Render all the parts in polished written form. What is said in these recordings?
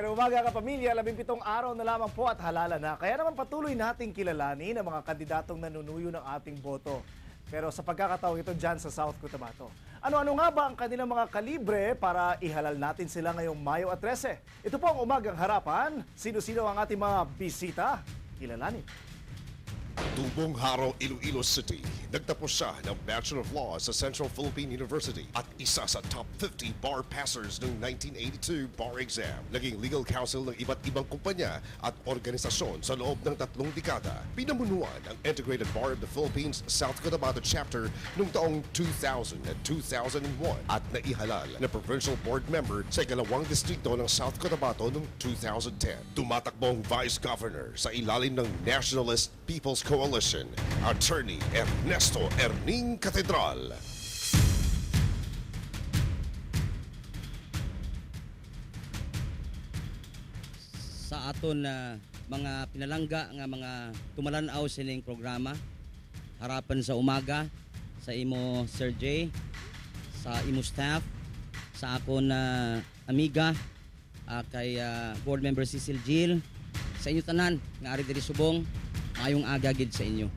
Magandang umaga kapamilya, 17 araw na lamang po at halala na. Kaya naman patuloy nating kilalanin ang mga kandidatong nanunuyo ng ating boto. Pero sa pagkakataong ito dyan sa South Cotabato, ano-ano nga ba ang kanilang mga kalibre para ihalal natin sila ngayong Mayo at 13? Ito po ang Umagang Harapan. Sino-sino ang ating mga bisita? Kilalanin. Tubong Haro, Iloilo City. Nagtapos siya ng Bachelor of Laws sa Central Philippine University at isa sa top 50 bar passers ng 1982 bar exam. Naging legal counsel ng iba't ibang kumpanya at organisasyon sa loob ng 3 dekada. Pinamunuan ang Integrated Bar of the Philippines South Cotabato Chapter noong taong 2000 at 2001 at naihalal na provincial board member sa ikalawang distrito ng South Cotabato noong 2010. Tumatakbong Vice Governor sa ilalim ng Nationalist People's Coalition, Attorney Ernesto Erning Catedral. Sa aton na mga pinalangga nga mga tumalanaw sining programa harapan sa umaga sa imo Sir J, sa imo staff, sa akon na amiga kay board member Cecil Gil, sa inyo tanan nga ari diri subong, mayong aga gid sa inyo.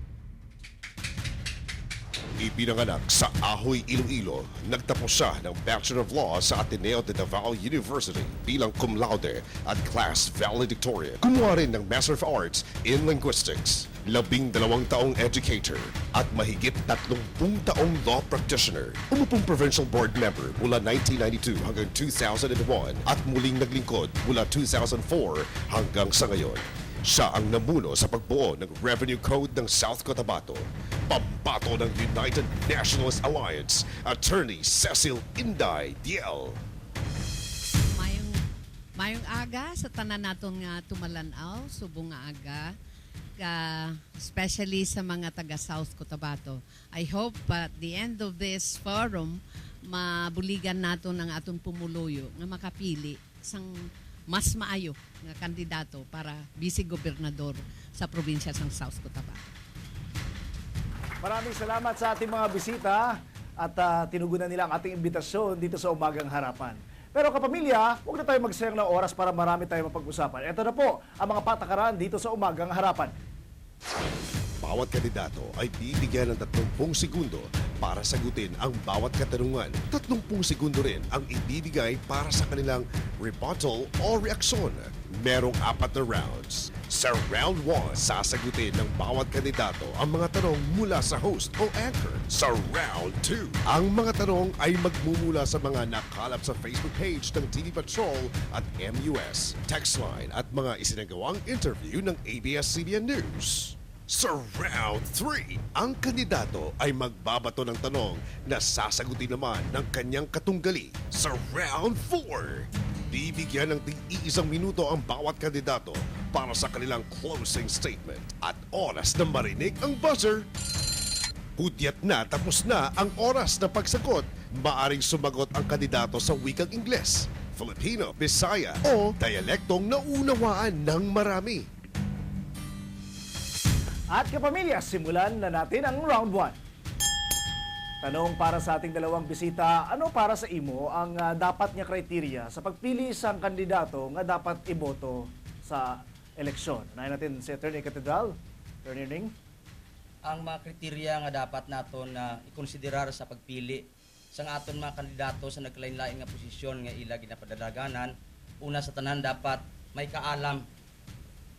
Ipinanganak sa Ahoy, Iloilo, nagtapos siya ng Bachelor of Laws sa Ateneo de Davao University bilang cum laude at class valedictorian. Kumuha rin ng Master of Arts in Linguistics, 12 taong educator at mahigit 30 taong law practitioner. Umupong provincial board member mula 1992 hanggang 2001 at muling naglingkod mula 2004 hanggang sa ngayon. Siya ang namuno sa pagbuo ng Revenue Code ng South Cotabato. Pambato ng United Nationalist Alliance, Attorney Cecil Inday DL. Mayong aga sa tanan naton nga tumalanaw, subong nga aga, especially sa mga taga South Cotabato. I hope at the end of this forum, mabuligan naton ang aton pumuluyo nga makapili sang mas maayo nga kandidato para vice-gobernador sa probinsya ng South Cotabato. Maraming salamat sa ating mga bisita at tinugunan nila ang ating imbitasyon dito sa Umagang Harapan. Pero kapamilya, huwag na tayo magsayang ng oras para marami tayong mapag-usapan. Ito na po ang mga patakaran dito sa Umagang Harapan. Bawat kandidato ay bibigyan ng 30 segundo para sagutin ang bawat katanungan. 30 segundo rin ang ibibigay para sa kanilang rebuttal o reaksyon. Merong 4 na rounds. Sa round 1, sasagutin ng bawat kandidato ang mga tanong mula sa host o anchor. Sa round 2, ang mga tanong ay magmumula sa mga nakalap sa Facebook page ng TV Patrol at MUS, text line at mga isinagawang interview ng ABS-CBN News. Sa round 3, ang kandidato ay magbabato ng tanong na sasagutin naman ng kanyang katunggali. Sa round 4, bibigyan ng tig-iisang minuto ang bawat kandidato para sa kanilang closing statement at oras na marinig ang buzzer. Hudyat na tapos na ang oras na pagsagot. Maaring sumagot ang kandidato sa wikang Ingles, Filipino, Bisaya o dialektong naunawaan ng marami. At kapamilya, simulan na natin ang round 1. Tanong para sa ating dalawang bisita, ano para sa imo ang dapat nga kriteria sa pagpili sa kandidato nga dapat iboto sa eleksyon? Unahin natin si Attorney Catedral. Attorney Ring. Ang mga kriteriya nga dapat naton na ikonsiderar sa pagpili sa aton mga kandidato sa naglain-lain nga posisyon nga ila ginapadalaganan. Una sa tanan dapat may kaalam.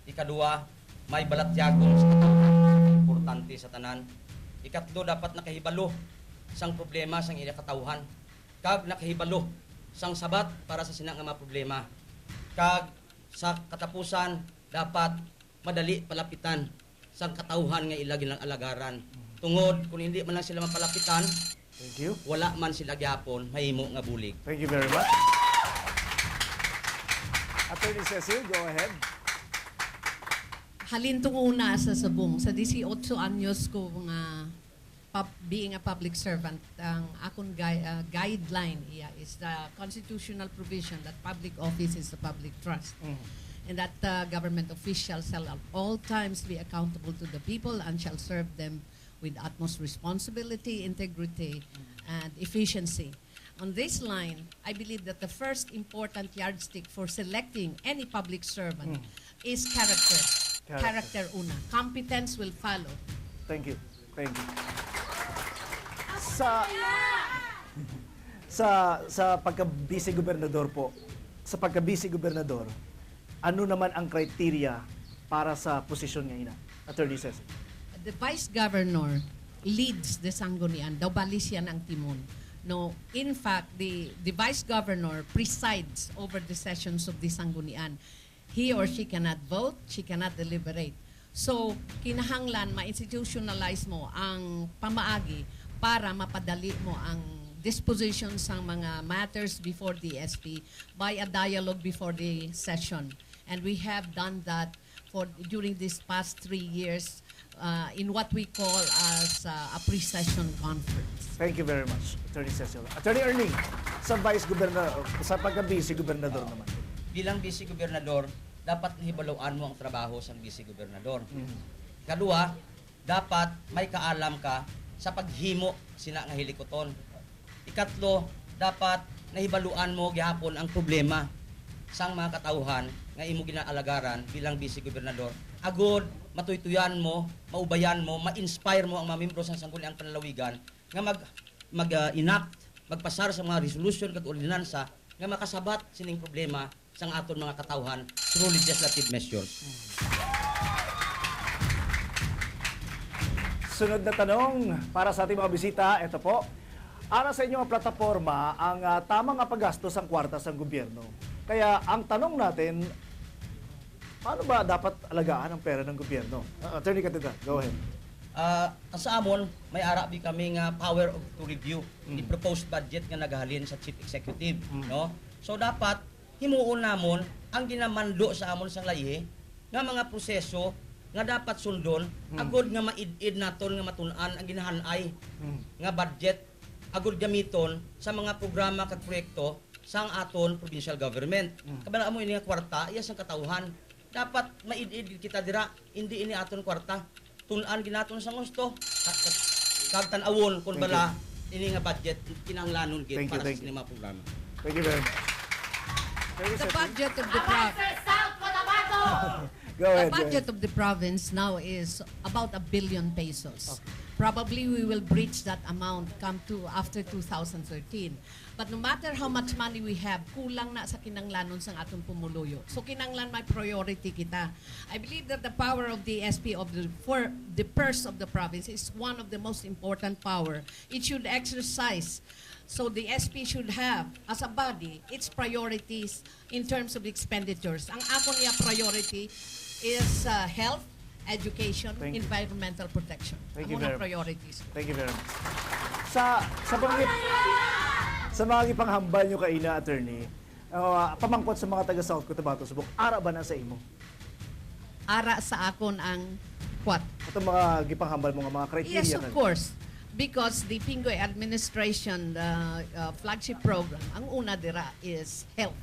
Ikaduha, may balatyagong sa katawhan, importante sa tanan. Ikatlo, dapat nakahibalo sang problema sang ila katawhan. Kag nakahibalo sang sabat para sa sinang nga mga problema. Kag sa katapusan, dapat madali palapitan sang katawhan nga ila gilang alagaran. Tungod kung hindi man lang sila mapalapitan, Thank you. wala man sila gyapon mahimo nga bulig. Thank you very much. Attorney Cecil, go ahead. Halintong una sa sabong, sa 18 anyos ko nga being a public servant, ang akong guideline is the constitutional provision that public office is a public trust. And that government officials shall at all times be accountable to the people and shall serve them with utmost responsibility, integrity, and efficiency. on this line, I believe that the first important yardstick for selecting any public servant is character. Character una. Competence will follow. Thank you. Thank you. Sa pagka-vice gobernador po, sa pagka-vice gobernador, ano naman ang criteria para sa posisyon ngayon? Attorney Cecil. The Vice Governor leads the Sanggunian. Daw balis yan ang timon. No, in fact, the Vice Governor presides over the sessions of the Sanggunian. He or she cannot vote, she cannot deliberate. So, kinahanglan ma-institutionalize mo ang pamaagi para mapadali mo ang dispositions ng mga matters before the SP by a dialogue before the session. And we have done that during these past 3 years in what we call as a pre-session conference. Thank you very much, Attorney Cecil. Attorney Ernie, sa Vice Gobernador, sa pagka-vice gobernador naman. Bilang vice gobernador, dapat hibaluan mo ang trabaho sa vice gobernador. Kadua, dapat may kaalam ka sa paghimo sina nga hilikoton. Ikatlo, dapat nahibaluan mo gihapon ang problema sang mga katauhan nga imo ginaalagaran bilang vice gobernador. Agod matuytuyan mo, maubayan mo, ma-inspire mo ang mga membro sa sangguniang panlalawigan nga mag-enact, magpasar sa mga resolution kag ordinansa nga makasabat sining problema sang aton mga katauhan through legislative measures. Sunod na tanong para sa ating mga bisita, ito po. Ara sa inyong plataforma ang tamang paggastos ng kwarta sa gobyerno. Kaya ang tanong natin, paano ba dapat alagaan ang pera ng gobyerno? Attorney Catedral, go ahead. Sa amon, may arabi kami nga power to review the proposed budget nga nagahalin sa Chief Executive. No? So dapat, himuon namon ang ginamando sa amon sang layhe nga mga proseso nga dapat sundon agud nga maid-id naton nga matun-an ang ginahanay nga budget agud gamiton sa mga programa kag proyekto sang aton provincial government. Kabala mo ini nga kwarta iya sang katawhan dapat maid-id kita dira hindi ini aton kwarta tun-an ginaton sang gusto kag tan-awon kun bala ini nga budget kinahanglanon gid para sa mga programa. Thank you very much. The budget of the province. Go ahead. The budget of the province now is about 1 billion pesos. Probably we will breach that amount come to after 2013. But no matter how much money we have, kulang na sa kinanglanon sang atong pumuluyo. So kinanglan may priority kita. I believe that the power of the SP for the purse of the province is one of the most important power. It should exercise. So the SP should have, as a body, its priorities in terms of expenditures. Ang ako niya priority is health, education, environmental protection. Thank Ang you unang very priorities. Thank you very much. Sa mga ipanghambal nyo kaina, attorney, pamangkot sa mga taga South Cotabato Subok, ara ba na sa imo? Ara sa akon ang what? Itong mga gipanghambal mo nga mga criteria. Yes, of course. Because the Pingoy administration flagship program, ang una dira is health.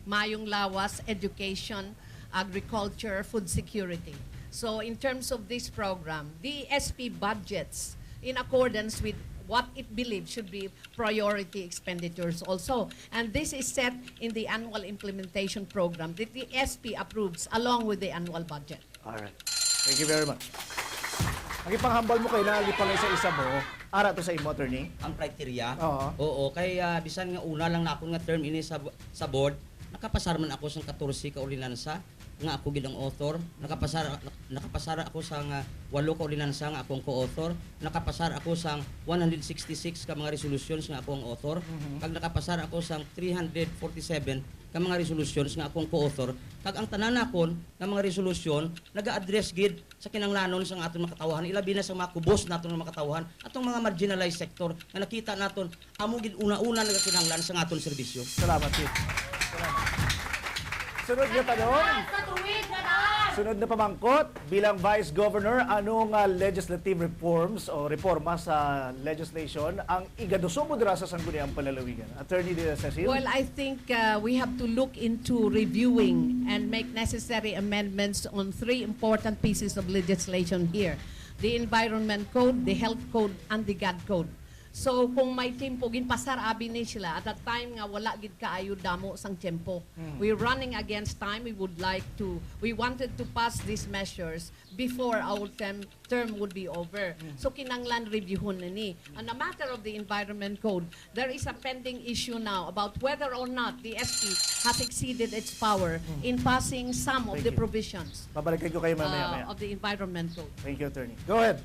Mayong lawas, education, agriculture, food security. So in terms of this program, the SP budgets in accordance with what it believes should be priority expenditures also. And this is set in the annual implementation program that the SP approves along with the annual budget. Alright. Thank you very much. Ang ipanghambal mo kay na pang isa-isa mo, ara to sa imo, attorney? Ang criteria? Oo. Oo, kay bisan nga una lang na ako nga term ini sa board, nakapasar man ako sa 14 ka ordinansa nga ako gid ang author, nakapasar ako sa 8 ka ordinansa nga akong co-author, nakapasar ako sa 166 ka mga resolutions nga ako ang author, kag nakapasar ako sa 347 ka mga resolutions nga akong co-author, kag ang tanan nakon nga mga resolution naga-address gid sa kinanglanon sa aton mga katawhan, ilabi na sa mga kubos naton mga katawhan, atong mga marginalized sector nga nakita naton amo gid una-una nagakinanglan sa aton serbisyo. Salamat, Chief. Salamat. Sunod na tanong. Sunod na pamangkot, bilang Vice Governor, anong legislative reforms o reforma sa legislation ang igaduso mo dira sa Sangguniang Panlalawigan? Attorney Cecil? Well, I think we have to look into reviewing and make necessary amendments on 3 important pieces of legislation here. The Environment Code, the Health Code, and the GAD Code. So kung may tempo ginpasar abi ni sila at that time nga wala gid kaayo damo sang tempo. We're running against time. We wanted to pass these measures before our term would be over. So kinanglan reviewhon ni. On the matter of the Environment Code, there is a pending issue now about whether or not the SP has exceeded its power in passing some of Thank the you. provisions Babalikan ko kayo mamaya-maya. of the Environment Code. Thank you, Attorney. Go ahead,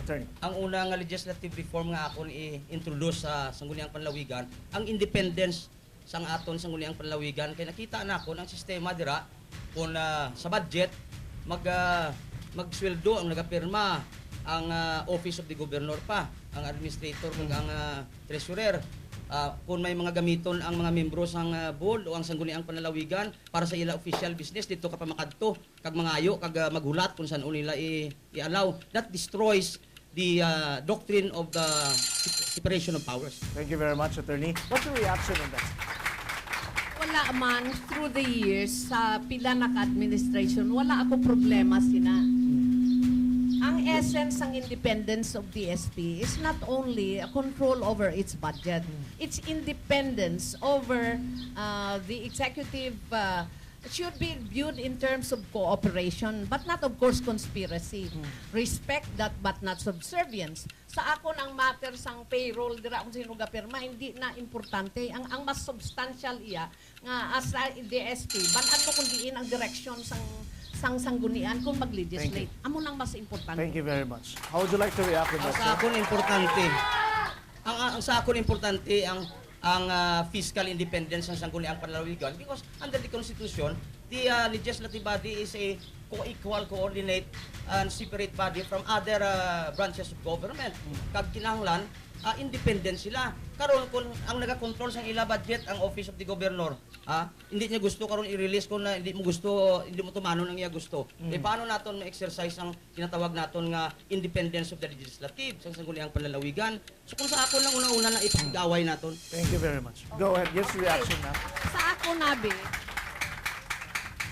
Attorney. Ang unang legislative reform nga akong i-introduce sa Sangguniang Panlawigan, ang independence sang aton Sangguniang Panlawigan. Kaya nakita na ako ng sistema dira kung sa budget magsweldo ang nagapirma ang Office of the Governor pa, ang administrator ug ang treasurer. Kung may mga gamiton ang mga membro sang board o ang Sangguniang Panlalawigan para sa ila official business dito ka pa makadto kag mangayo kag maghulat kung saan nila i-allow, that destroys the doctrine of the separation of powers. Thank you very much, Attorney. What's your reaction on that? Wala man, through the years, sa pila na ka-administration, wala ako problema sina. Ang essence ng independence of DSP is not only a control over its budget, it's independence over the executive should be viewed in terms of cooperation, but not of course conspiracy. Respect that but not subservience. Sa akon ang matter sang payroll dira kung sino gapirma hindi na importante. Ang mas substantial iya nga as a DSP banan mo kun diin ang direksyon sang sanggunian kung mag-legislate. Amo lang mas importante. Thank you very much. How would you like to react on Ang that, sa sir? akon importante. Ang sa akon importante ang fiscal independence ng Sangguniang Panlalawigan because under the Constitution, the legislative body is a co-equal, coordinate, and separate body from other branches of government. Kag kinahanglan, independent sila. Karon kung ang naga-control sa ila budget ang Office of the Governor, hindi niya gusto karon i-release kung na hindi mo tumano nang iya gusto. Eh paano naton ma-exercise ang tinatawag naton nga independence of the legislative sa Sangguniang Panlalawigan? So kung sa ako lang una-una na ipag-away naton. Thank you very much. Go ahead. Yes, reaction na. Sa ako nabi,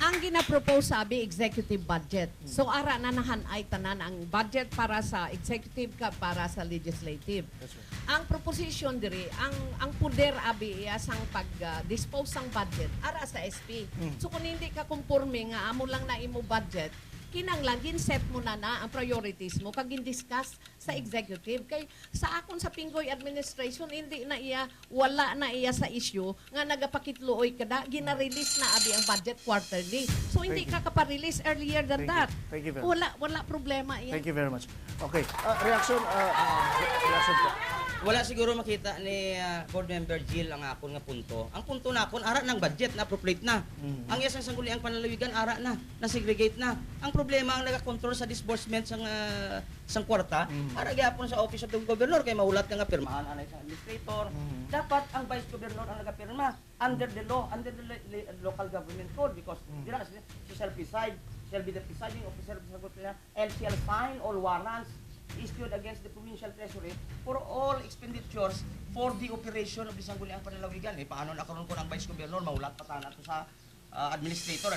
ang gina-propose sabi executive budget. So ara na nahanay tanan ang budget para sa executive ka para sa legislative. That's right. Ang proposition diri, ang puder abi iya sang pag-dispose sang budget ara sa SP. So kung hindi ka kumporme nga amo lang na imo budget, kinanglan gin-set mo na ang priorities mo kag gin-discuss sa executive kay sa akon sa Pingoy administration hindi na iya wala na iya sa issue nga nagapakitluoy kada gina-release na abi ang budget quarterly. So hindi Thank ka pa-release earlier than Thank you. that. Thank you very much. Wala problema iya. Thank you very much. Okay. Reaction po. Wala siguro makita ni board member Jill ang akon nga punto. Ang punto na akon ara ng budget na appropriate na. Ang yasang Sangguniang Panlalawigan ara na segregate na. Ang problema ang nagakontrol sa disbursement sang kwarta para gyapon sa Office of the Governor kay mahulat nga pirmahan anay sa administrator. Dapat ang Vice Governor ang nagapirma under the law, under the local government code because dira si shall preside, shall be the presiding officer of the Sangguniang and shall sign all warrants issued against the provincial treasury for all expenditures for the operation of the Sangguniang Panlalawigan. Paano na karon ko ng Vice Governor, mahulat pa tana to sa administrator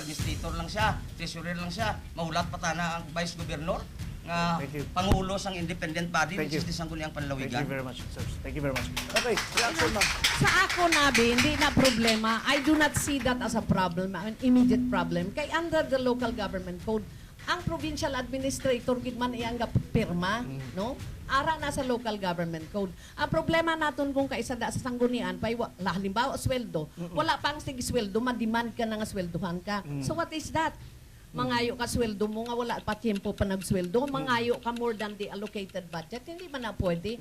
lang siya, treasurer lang siya, mahulat pa tana ang Vice Governor nga Thank you. pangulo sang independent body Thank which you. is the Sangguniang Thank Panlalawigan. you very much, sir. Thank you very much. Okay. Reaction, ma'am. Sa ako nabi, hindi na problema. I do not see that as a problem, an immediate problem. Kay under the local government code, ang provincial administrator gid man iyang pirma, no? Ara na sa local government code. Ang problema naton kung kaisa da sa sanggunian pay halimbawa sweldo, wala pang sig sweldo, ma-demand ka na nga sweldohan ka. So what is that? Mangayo ka sweldo mo nga wala pa tiyempo pa nagsweldo, mangayo ka more than the allocated budget, hindi man na pwede.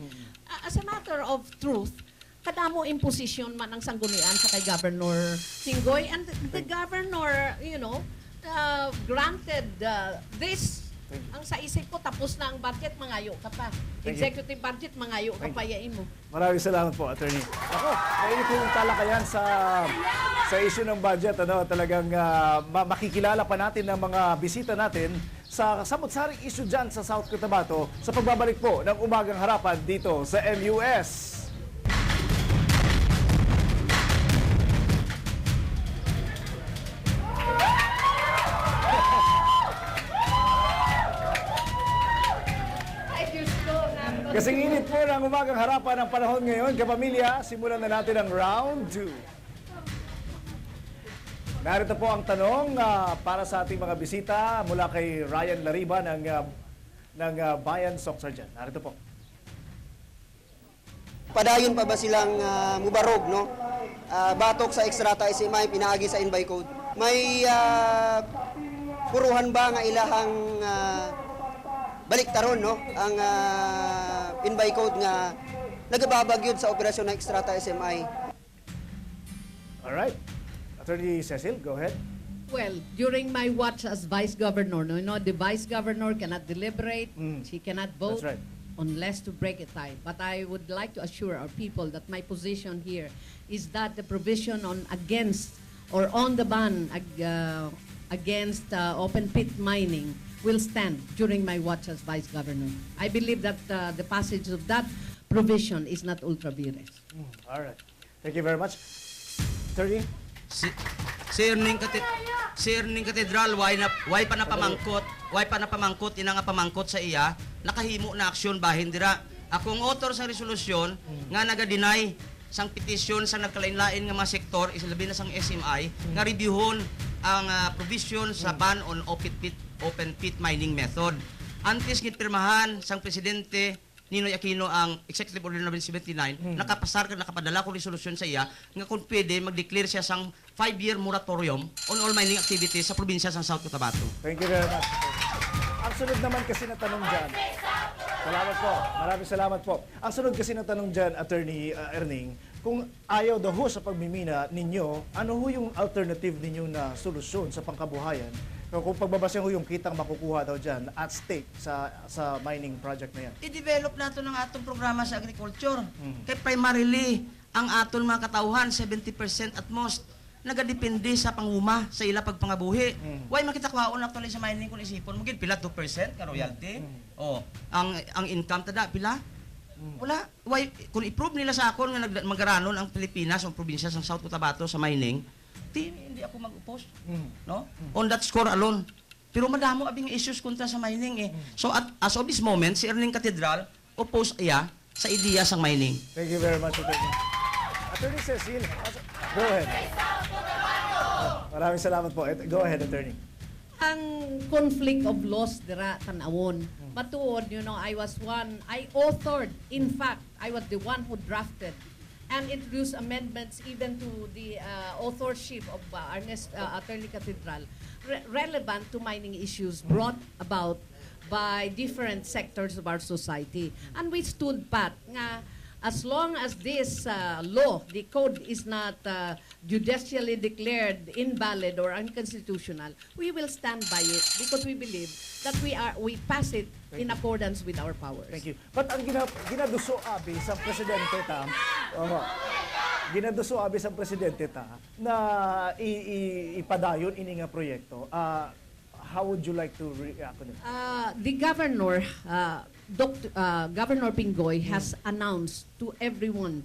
As a matter of truth, kadamo imposition man ang sanggunian sa kay Governor Singgoy and the governor, you know, granted this. Ang sa isip ko, tapos na ang budget, mangayo ka pa. Thank you. Executive budget, mangayo ka Thank pa yain mo. Maraming salamat po, Attorney. Ako, mainit po yung talakayan sa issue ng budget. Talagang makikilala pa natin ng mga bisita natin sa samot-saring issue dyan sa South Cotabato sa pagbabalik po ng Umagang Harapan dito sa MUS. Ay, Diyos ko, Kasing init po ng umagang harapan ng panahon ngayon, kapamilya, simulan na natin ang round 2. Narito po ang tanong para sa ating mga bisita mula kay Ryan Lariba ng Bayan Soksarjan. Narito po. Padayon pa ba silang mubarog, no? Batok sa extrata SMI, pinaagi sa invite code. May puruhan ba nga ilahang baliktaron, no? Ang invite code nga nagababagyod sa operasyon ng extrata SMI. Alright. Attorney Cecil, go ahead. Well, during my watch as vice governor, the vice governor cannot deliberate, she cannot vote That's right. unless to break a tie. But I would like to assure our people that my position here is that the provision on against or on the ban against open pit mining will stand during my watch as vice governor. I believe that the passage of that provision is not ultra vires. Alright. Thank you very much. Attorney? Si Erning Katedral, why pa na pamangkot, ina nga pamangkot sa iya, nakahimo na aksyon bahin dira. Akong author sa resolusyon nga naga-deny sang petisyon sa nagkalain-lain nga mga sektor, isilabi na sang SMI, nga reviewon ang provision sa ban on open pit mining method. Antes gipirmahan sang presidente Ninoy Aquino ang Executive Order No. 79, nakapadala ko resolusyon sa iya nga kung pwede mag-declare siya sang 5-year moratorium on all mining activities sa probinsya sa South Cotabato. Thank you very much. Ang sunod naman kasi na tanong dyan, salamat po, maraming salamat po. Ang sunod kasi na tanong dyan, Attorney Erning, kung ayaw daw ho sa pagmimina ninyo, ano ho yung alternative ninyo na solusyon sa pangkabuhayan? Kung pagbabasya ho yung kitang makukuha daw dyan at stake sa mining project na yan. I-develop nato ng atong programa sa agriculture. Kaya primarily, ang atong mga katauhan, 70% at most, nagadepende sa panguma sa ila pagpangabuhi. Why makita kwaon actually sa mining kung isipon mo gid pila 2% ka royalty. Oh, ang income tada pila? Wala. Why kung i-prove nila sa akon nga magaranon ang Pilipinas o probinsya sa South Cotabato sa mining, hindi ako mag-oppose. No? On that score alone. Pero madamo abing issues kontra sa mining eh. So as of this moment, si Erning Katedral oppose iya sa ideya sang mining. Thank you very much, Attorney. Attorney Cecil, go ahead. Maraming salamat po. Go ahead, Attorney. Ang conflict of laws dira tanawon. Matuod, I authored, in fact, I was the one who drafted and introduced amendments even to the authorship of Attorney Katedral relevant to mining issues brought about by different sectors of our society. And we stood pat nga as long as this law, the code is not judicially declared invalid or unconstitutional, we will stand by it because we believe that we pass it in accordance with our powers. Thank you. But ang ginaduso abi sa presidente ta, ginaduso abi sa presidente ta na ipadayon ini nga proyekto. How would you like to react on it? The governor, Governor Pingoy, has announced to everyone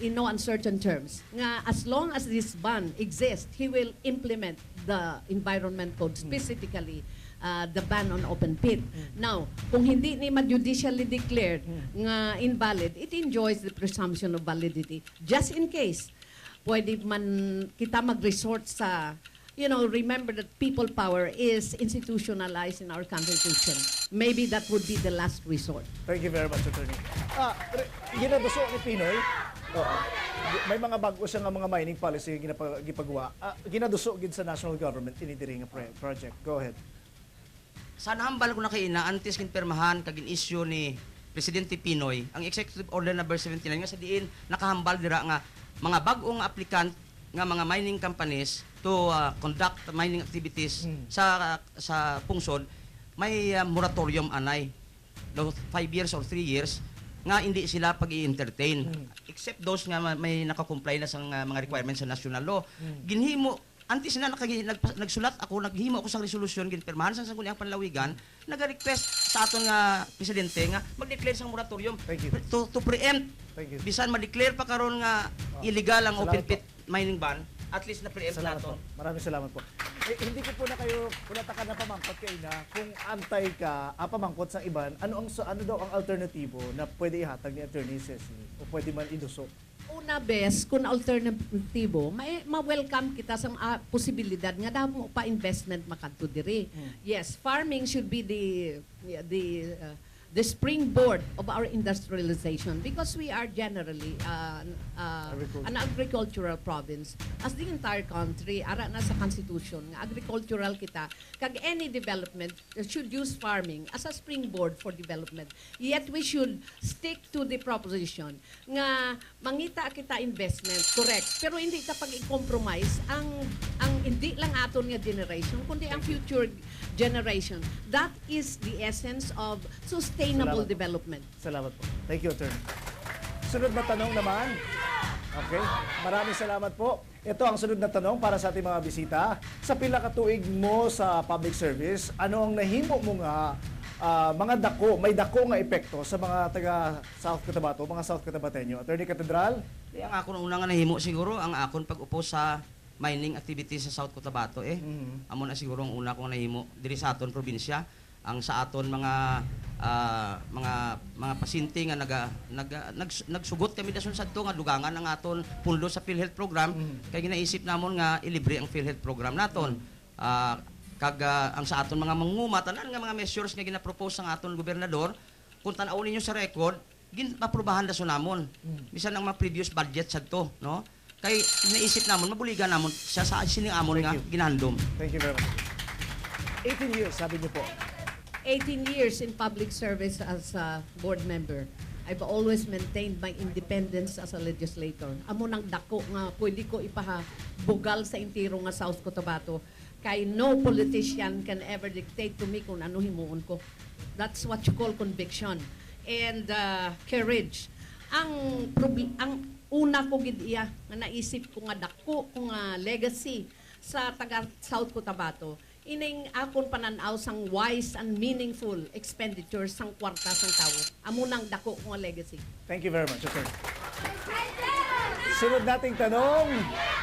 in no uncertain terms nga as long as this ban exists, he will implement the Environment Code, specifically the ban on open pit. Now, kung hindi ni ma-judicially declared nga invalid, it enjoys the presumption of validity. Just in case, pwede man kita mag-resort sa, remember that people power is institutionalized in our Constitution. Maybe that would be the last resort. Thank you very much, Attorney. Ginaduso ni Pinoy, may mga bago siya nga mga mining policy gipagawa. Ginaduso gid sa national government inidiri nga project. Go ahead. Sana hambal ko na kay ina antes kinpermahan kag issue ni Presidente Pinoy ang Executive Order No. 79 nga sa diin nakahambal dira nga mga bag-ong applicant nga mga mining companies to conduct mining activities sa pungsod may moratorium anay 5 years or 3 years nga hindi sila pag-i-entertain except those nga may nakakomply na sa mga requirements sa national law. Ginhimo antes na nagsulat ako, naghimo ako sa resolusyon ginpirmahan sa kunyang panlawigan, nag-request sa aton nga presidente nga mag-declare sang moratorium to preempt. Bisan ma-declare pa karon nga illegal ang open pit mining ban, at least na preempt Salamat po. naton. Maraming salamat po. Hindi ko po na kayo punatakan na pamangkot kayo na kung antay ka, pamangkot sa iban, ano daw ang alternatibo na pwede ihatag ni Attorney Cecil o pwede man idusok? Una best, kung alternatibo, ma-welcome kita sa posibilidad nga daw mo pa investment makadto diri. Yes, farming should be the springboard of our industrialization because we are generally an agricultural province. As the entire country, ara na sa constitution, nga agricultural kita, kag any development should use farming as a springboard for development. Yet we should stick to the proposition nga mangita kita investment, correct, pero hindi ta pag-i-compromise ang hindi lang aton nga generation, kundi ang future generation. That is the essence of sustainable Salamat. development. Salamat po. Thank you, Attorney. Sunod na tanong naman. Okay. Maraming salamat po. Ito ang sunod na tanong para sa ating mga bisita. Sa pila ka tuig mo sa public service, ano ang nahimo mo nga may dako nga epekto sa mga taga South Cotabato, mga South Cotabateño? Attorney Catedral? Di ang akon una nga nahimo siguro ang akon pag-upo sa mining activity sa South Cotabato amo na siguro ang una kong nahimo diri sa aton probinsya, ang sa aton mga pasyente nga nagsugot kami dason sadto nga dugangan ang aton pundo sa PhilHealth program kay ginaisip namon nga ilibre ang PhilHealth program naton. Ang sa aton mga manguma tanan nga mga measures nga ginapropose ang aton gobernador, kung tan-aw ninyo sa record, ginaprubahan dason namon. Bisan ang mga previous budget sadto, no? Kay naisip namon mabuligan namon siya sa siningamon nga Thank you. ginhandom. Thank you very much. 18 years, sabi niyo po. 18 years in public service as a board member. I've always maintained my independence as a legislator. Amo nang dako nga pwede ko ipahabugal sa intiro nga South Cotabato kay no politician can ever dictate to me kung ano himuon ko. That's what you call conviction and courage. Ang una ko gid iya nga naisip ko nga dako ko nga legacy sa taga South Cotabato ining akon pananaw sang wise and meaningful expenditures sang kwarta sang tawo. Amo nang dako ko nga legacy. Thank you very much, Attorney. Sunod nating tanong.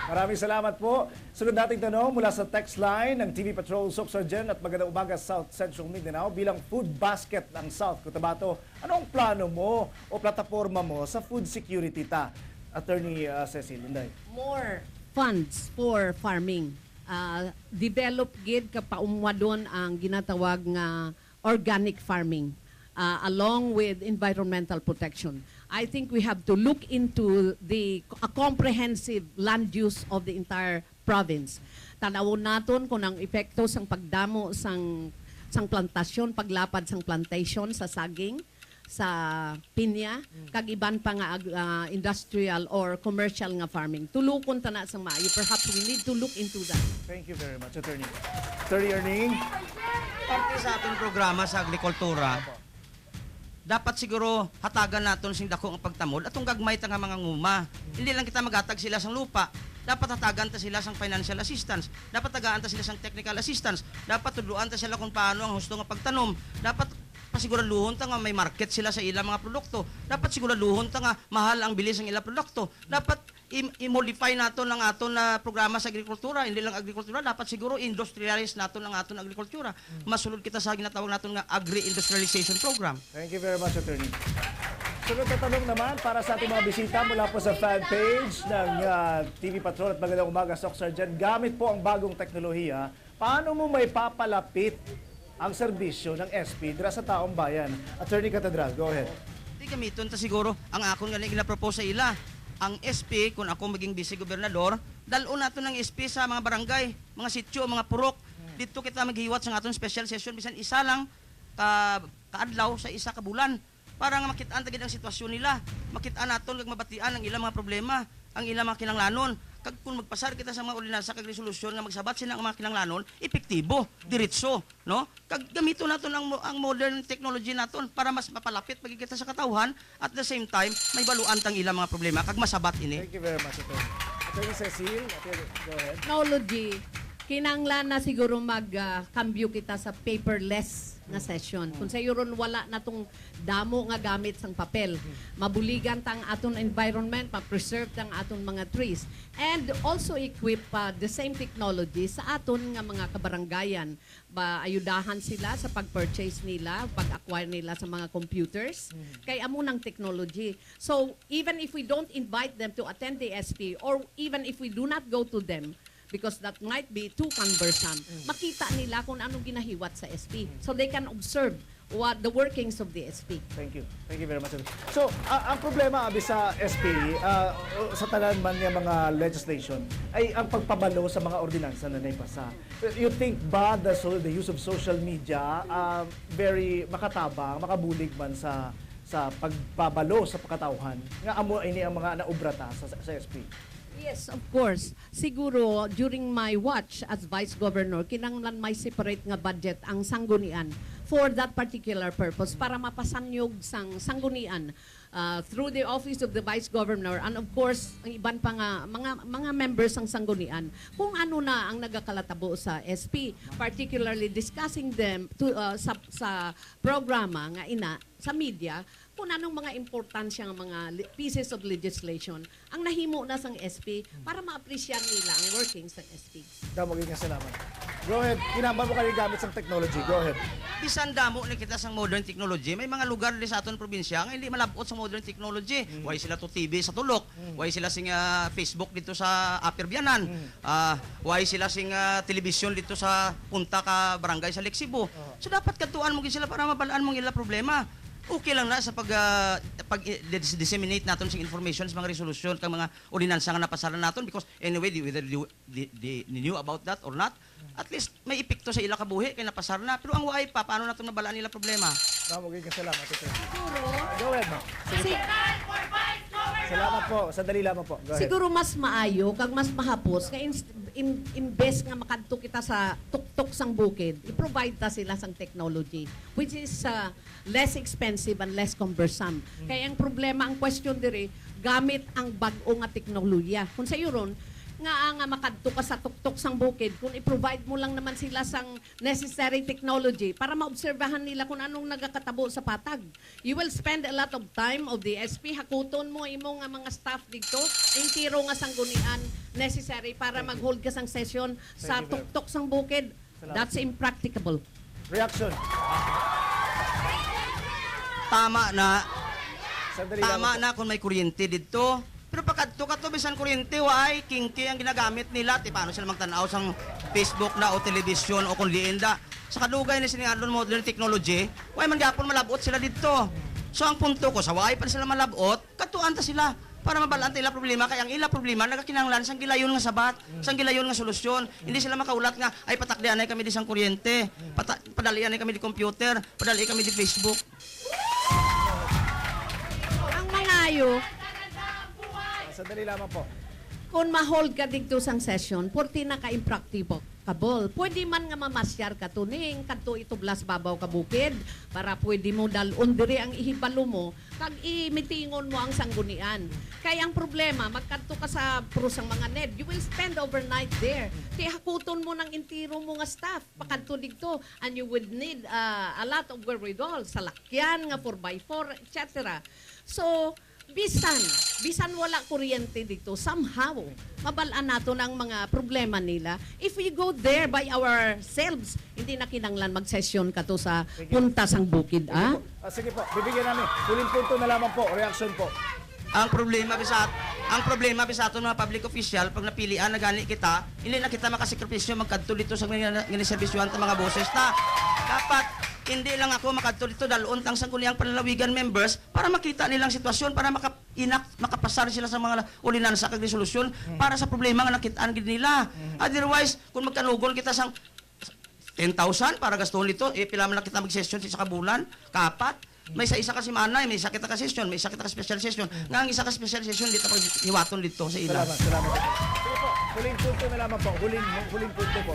Maraming salamat po. Sunod nating tanong mula sa text line ng TV Patrol Soxargen at Magandang Umaga South Central Mindanao bilang food basket ng South Cotabato. Anong plano mo o plataforma mo sa food security ta? Attorney Cecil Inday. More funds for farming. Develop gid kapaumwadon ang ginatawag nga organic farming along with environmental protection. I think we have to look into a comprehensive land use of the entire province. Tanawon naton kung ang epekto sang pagdamo sang plantasyon, paglapad sang plantation sa saging, sa pinya, kag iban pa nga industrial or commercial nga farming. Tulukon ta na sa maayo. Perhaps we need to look into that. Thank you very much, Attorney. Attorney Erning. Parte sa ating programa sa agrikultura, dapat siguro hatagan naton sing dako nga pagtamod atong gagmay ta nga mga nguma. Hindi lang kita maghatag sila sang lupa. Dapat hatagan ta sila sang financial assistance. Dapat tagaan ta sila sang technical assistance. Dapat tudloan ta sila kung paano ang husto nga pagtanom. Dapat pasiguraduhon ta nga may market sila sa ilang mga produkto. Dapat siguraduhon ta nga mahal ang bilis ng ilang produkto. Dapat i-modify naton ang aton na programa sa agrikultura, hindi lang agrikultura, dapat siguro industrialize naton ang aton agrikultura. Masulod kita sa ginatawag naton nga agri-industrialization program. Thank you very much, Attorney. Sunod na tanong naman para sa ating mga bisita mula po sa fan page ng TV Patrol at Magandang Umaga Soxargen. Gamit po ang bagong teknolohiya, paano mo may papalapit ang serbisyo ng SP dira sa taong bayan? Attorney Catedral, go ahead. Di gamiton ta siguro ang akon nga gina-propose sa ila. Ang SP, kung ako maging vice-gobernador, dalon nato ng SP sa mga barangay, mga sityo, mga purok. Dito kita maghiwat sa aton special session, bisan isa lang kaadlaw sa isa ka bulan. Para nga makitaan tagid ang sitwasyon nila. Makitaan naton kag mabatian ang ilang mga problema, ang ilang mga kinanglanon. Kag kung magpasar kita sa mga ordinansa kag resolusyon nga magsabat sila ang mga kinanglanon, epektibo, diretso, no? Kag gamito naton ang modern technology naton para mas mapalapit pag kita sa katawhan at the same time may baluan tang ilang mga problema kag masabat ini. Thank you very much, Attorney. Attorney Cecil, go ahead. Technology Kinanglan na siguro mag-cambio kita sa paperless na session. Kung sa ron wala na tong damo nga gamit sang papel. Mabuligan tang aton environment, ma-preserve tang aton mga trees. And also equip the same technology sa aton nga mga kabarangayan. Ayudahan sila sa pag-purchase nila, pag-acquire nila sa mga computers. Kay amo ng technology. So even if we don't invite them to attend the SP or even if we do not go to them, because that might be too cumbersome, makita nila kung anong ginahiwat sa SP. So they can observe what the workings of the SP. Thank you. Thank you very much. So, ang problema abi sa SP, sa tanan man nga mga legislation, ay ang pagpabalo sa mga ordinansa na naipasa. You think ba the use of social media very makatabang, makabulig man sa pagpabalo sa pagkatauhan nga amo ini ang mga naubrata sa SP? Yes, of course. Siguro, during my watch as Vice Governor, kinanglan may separate nga budget ang sanggunian for that particular purpose para mapasanyog sang sanggunian through the office of the Vice Governor and of course, ang iban pa nga mga members ng sanggunian kung ano na ang nagakalatabo sa SP, particularly discussing them sa programa nga ina sa media kung anong mga importansya ng mga pieces of legislation ang nahimo na sang SP para ma-appreciate nila ang workings ng SP. Damo nga salamat. Go ahead. Kinahanglan mo kayo gamit sa technology. Go ahead. Bisan damo ni kita sang modern technology, may mga lugar din sa aton probinsya nga hindi malabot sa modern technology. Why sila to TV sa tulok? Why sila sing Facebook dito sa Upper Bianan? Why sila sing television dito sa punta ka barangay sa Lexibo? So dapat katuan mo gid sila para mabalaan mo ila problema. Okay lang na sa pag-disseminate natin sa information sa mga resolution kang mga ordinansa nga napasaran natin because anyway, whether they knew about that or not, at least may epekto sa ila kabuhi kay napasar na. Pero ang waay pa, paano natin mabalaan nila problema? Damo nga salamat. Ito. Siguro, Go ahead, ma'am. Sige po. Salamat po. Sandali lamang po. Go ahead. siguro mas maayo kag mas mahapos kay imbes nga makadto kita sa tuktok sang bukid, i-provide ta sila sang technology which is less expensive and less cumbersome. Kaya ang problema, ang question diri, gamit ang bag-o nga teknolohiya. Kung sa ron nga makadto ka sa tuktok sang bukid, kung i-provide mo lang naman sila sang necessary technology para maobserbahan nila kung anong nagakatabo sa patag. You will spend a lot of time of the SP, hakuton mo imo nga mga staff dito, yung tiro nga sanggunian necessary para mag-hold ka sang session sa Thank you, ma'am. tuktok sang bukid. Salamat. That's impracticable. Reaction. Tama na, Sandali tama lamang po. na kung may kuryente dito. Pero pagkadto ka to bisan kuryente, why kinki ang ginagamit nila. Ti paano sila magtanaw sang Facebook na o television o kung lienda. Sa kadugay ni siningadlon modern technology, why man gyapon malabot sila dito. So ang punto ko, sa why pa sila malabot, katuan ta sila para mabalaan ta ila problema. Kaya ang ila problema nagakinahanglan sang gilayon nga sabat, sang gilayon nga solusyon. Hindi sila makaulat nga ay patakdian ay kami di sang kuryente, padalian ay kami di computer, padali kami di Facebook. Ang mangayo, Sandali lamang po. kung ma-hold ka dito sang session, porti na ka-impracticable. Pwede man nga mamasyar ka tuning, kadto itublas babaw ka bukid, para pwede mo dalon diri ang ihibalo mo, kag imitingon mo ang sanggunian. Kaya ang problema, magkadto ka sa prusang mga NED, you will spend overnight there. Kaya hakuton mo ng intiro mo nga staff, pakadto dito, and you would need a lot of wherewithal, salakyan nga 4x4, etc. So, bisan wala kuryente dito, somehow, mabalaan nato ng mga problema nila. If we go there by ourselves, hindi na kinanglan mag-session ka to sa punta sang bukid, ah? Sige po, bibigyan namin. Huling punto na lamang po, reaction po. Ang problema bisato mga public official pag napilian na gani kita, hindi na kita makasakripisyo magkadto dito sa mga servisyuhan ta mga boses ta. Dapat hindi lang ako makadto dito dalon tang sangguniang panlalawigan members para makita nilang sitwasyon para makapasar sila sa mga ordinansa kag resolusyon para sa problema nga nakitaan gid nila. Otherwise, kung magkanugon kita sang 10,000 para gaston dito, pila man lang kita mag-session sa kabulan, kapat. May isa ka semana, may isa kita ka session, may isa kita ka special session. Nga ang isa ka special session dito pag hiwaton dito sa ila. Salamat po. Sige po, huling punto na lamang po. Huling punto po.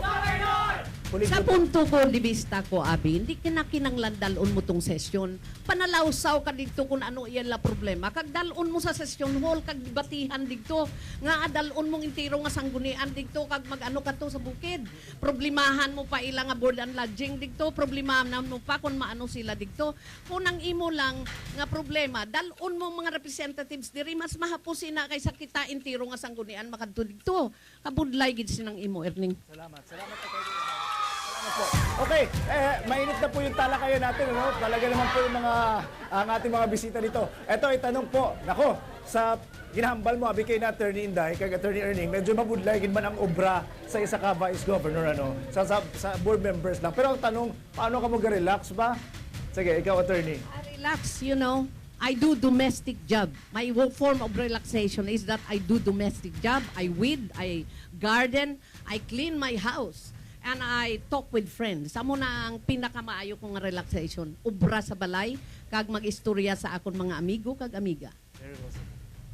Sa punto ko, di vista ko, Abi, hindi kinakinanglan dalon mo tong sesyon. Panalawsaw ka dito kung ano iyan la problema. Kag dalon mo sa session hall, kag dibatihan dito. Nga dalon mong intiro nga sanggunian dito, kag mag-ano ka to sa bukid. Problemahan mo pa ilang nga board and lodging dito. Problemahan mo pa kung maano sila dito. Kung ang imo lang nga problema, dalon mo mga representatives diri, mas mahapusin na kaysa kita intiro nga sanggunian makadto dito. Kabudlay gid sinang imo, Erning. Salamat. Salamat po. Okay, mainit na po yung talakayan natin, ano? Talaga naman po yung ang ating mga bisita dito. Ito ay tanong po, nako, sa ginahambal mo, abi kay na Attorney Inday, kay Attorney Erning, medyo mabudlay man ang obra sa isa ka Vice Governor, ano? Sa board members lang. Pero ang tanong, paano ka mag-relax ba? Sige, ikaw, Attorney. Relax, you know. I do domestic job. My form of relaxation is that I do domestic job. I weed, I garden, I clean my house. And I talk with friends. Amo na ang pinakamaayo kong relaxation. Ubra sa balay, kag mag-istorya sa akon mga amigo kag amiga.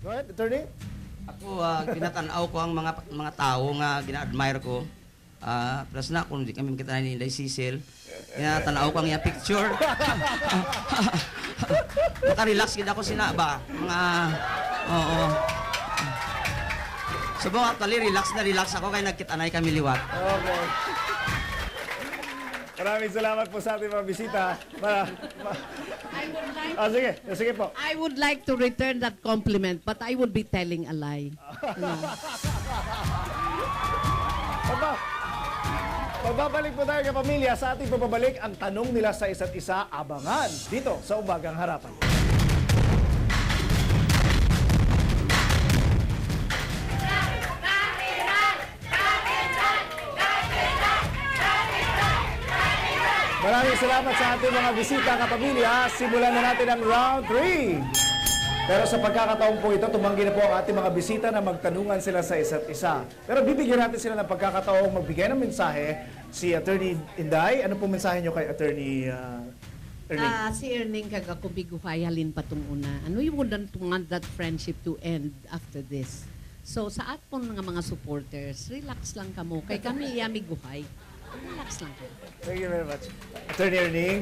Go ahead, Attorney. Ako, ginatanaw ko ang mga tao nga gina-admire ko. Plus na, kung di kami makita ni Inday Cecil, ginatanaw ko ang iyang picture. Naka-relax gid ako sina ba? Oo. Subong actually, relax ako kaya nagkitanay kami liwat. Okay. Maraming salamat po sa ating mga bisita. Sige po. I would like to return that compliment, but I would be telling a lie. Pagbabalik po tayo kapamilya sa ating pababalik ang tanong nila sa isa't isa, abangan dito sa Umagang Harapan. Maraming salamat sa ating mga bisita kapamilya. Simulan na natin ang round 3. Pero sa pagkakataon po ito, tumanggi na po ang ating mga bisita na magtanungan sila sa isa't isa. Pero bibigyan natin sila ng pagkakataong magbigay ng mensahe. Si Attorney Inday, ano po mensahe nyo kay Attorney Erning? Si Erning kag ako biguhay halin pa tong una. Ano you wouldn't want that friendship to end after this. So sa atong mga supporters, relax lang kamo. Kay kami iyami guhay. Relax lang kamo. Thank you very much. Attorney Erning.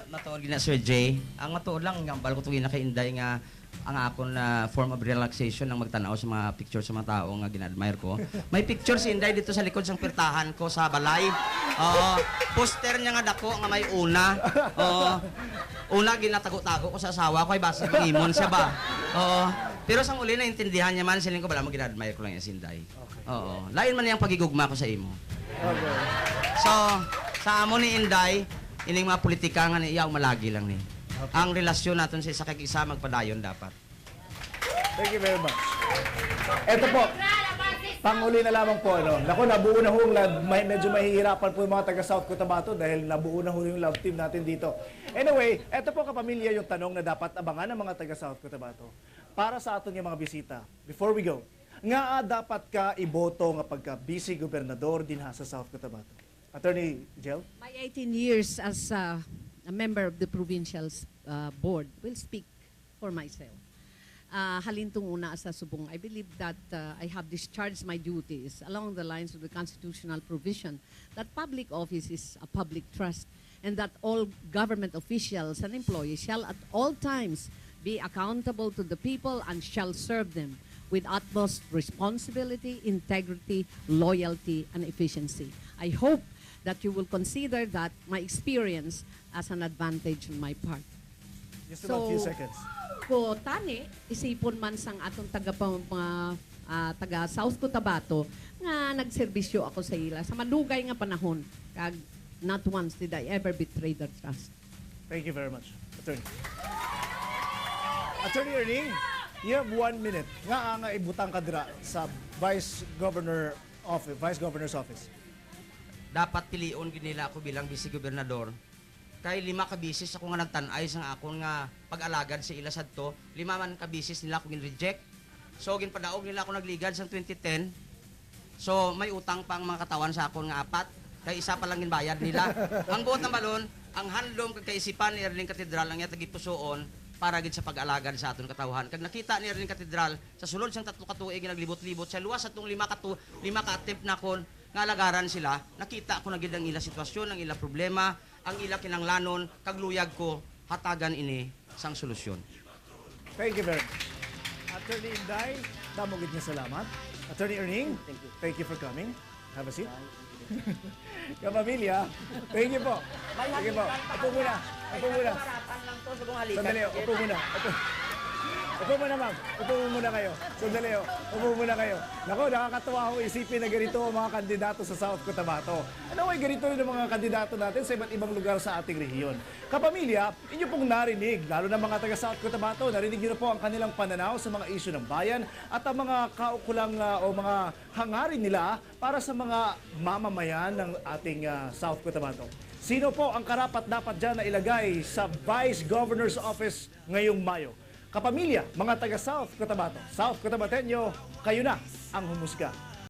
Matuod gina Sir Jay. Ang matuod lang ngambal ko tugi na kay Inday nga ang akon na form of relaxation nang magtanaw sa mga picture sa mga tao nga gina-admire ko. May picture si Inday dito sa likod sang pirtahan ko sa balay. Poster niya nga dako nga may una. Una ginatago-tago ko sa asawa ko ay basta pangimon siya ba. Pero sang uli na intindihan niya man siling ko bala mo gina-admire ko lang yung si Inday. Oo. Lain man niyang pagigugma ko sa imo. Okay. So, sa amo ni Inday, ining mga politika nga ni iyaw malagi lang ni. Okay. Ang relasyon natin sa isa kag isa magpadayon dapat. Thank you very much. Ito po, panghuli na lamang po, ano. Naku, nabuo na ho, medyo mahihirapan po yung mga taga South Cotabato dahil nabuo na ho yung love team natin dito. Anyway, ito po kapamilya yung tanong na dapat abangan ng mga taga South Cotabato para sa aton yung mga bisita. Before we go, nga dapat ka iboto nga pagka vice gobernador din ha sa South Cotabato. Attorney Jel? My 18 years as a member of the provincial board will speak for myself. Halintong una sa subong, I believe that I have discharged my duties along the lines of the constitutional provision that public office is a public trust and that all government officials and employees shall at all times be accountable to the people and shall serve them with utmost responsibility, integrity, loyalty, and efficiency. I hope that you will consider that my experience as an advantage on my part. Just about a few seconds. Ko tani isipon man sang atong taga South Cotabato nga nagserbisyo ako sa ila sa madugay nga panahon kag not once did I ever betray their trust. Thank you very much, Attorney. Attorney Erning, you have 1 minute. Nga ibutang ka dira sa Vice Governor's Office. Dapat pilion gid nila ako bilang vice gobernador. Kay 5 ka bisis ako nga nagtan-ay sang akon nga pag-alagad sa ila sadto. 5 man ka bisis nila ako gin-reject. So ginpadaog nila ako nagligad sang 2010. So may utang pa ang mga katawan sa akon nga 4. Kay isa pa lang ginbayad nila. Ang buot ng balon, ang handom kag kaisipan ni Erling Cathedral ang iya tagipusoon para gid sa pag-alagad sa aton katawhan. Kag nakita ni Erling Cathedral sa sulod sang 3 ka tuig naglibot-libot sa luwas atong 5 ka attempt na kon nga lagaran sila, nakita ko na gid ang ila sitwasyon, ang ila problema, ang ila kinanglanon, kagluyag ko hatagan ini sang solusyon. Thank you very much. Attorney Inday, damo gid nga salamat. Attorney Erning, thank you for coming. Have a seat. Kapamilya, thank you po. Thank you po. Upo muna. Upo muna. Sandali, upo muna. Upo muna, ma'am. Upo muna kayo. Sandali, upo muna kayo. Naku, nakakatuwa akong isipin na ganito ang mga kandidato sa South Cotabato. Ano ay ganito rin ang mga kandidato natin sa iba't ibang lugar sa ating rehiyon. Kapamilya, inyo pong narinig, lalo na mga taga South Cotabato, narinig niyo na po ang kanilang pananaw sa mga isyu ng bayan at ang mga kaukulang o mga hangarin nila para sa mga mamamayan ng ating South Cotabato. Sino po ang karapat-dapat dyan na ilagay sa Vice Governor's Office ngayong Mayo? Kapamilya, mga taga South Cotabato, South Cotabateño, kayo na ang humusga.